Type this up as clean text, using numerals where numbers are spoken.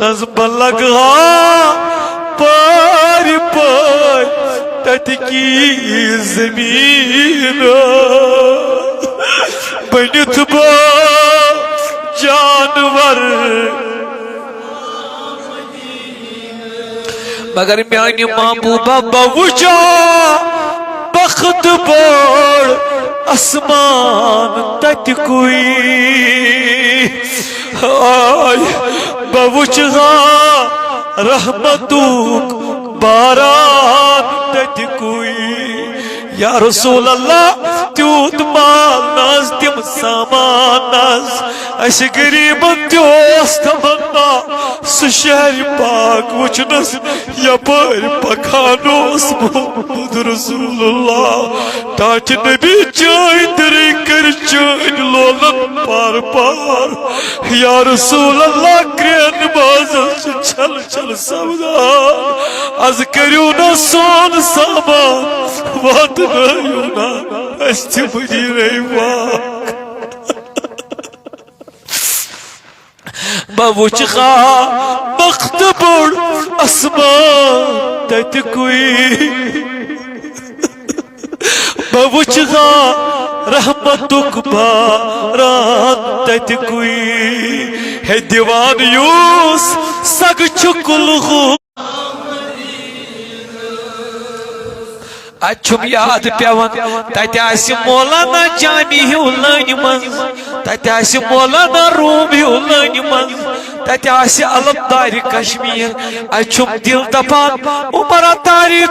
نظ بلگا پار پار تت کی زمین بنت با جانور مگر میانی محبوبہ بوجا بخت بوڑ اسمان تت کوئی آئی بوجھا رحمتوک باران تت کوئی یا رسول اللہ تیوت مال ناز تم سامان ناز اس غریبن تیوس تمنا سشہر پاک وچنس یا پر پکانوس محمد رسول اللہ تاچ نبی چائی دری کر چائی لولن پار پار یا رسول اللہ کرین بازل چل چل سودان از کریونا سون سامان وات نایونا استی مجی رئی واک بوچخا بخت بڑ اسمان تت کوئی بوچخا رحمتک باران تت کوئی ہے دیوان یوس سگ چکل خو اچھم یاد پیوان تت آسی مولانا جامی ہیو لانی من تت آسی مولانا روم ہیو لانی من تت آسی علمدار کشمیر اچھم دل دپان عمر تاری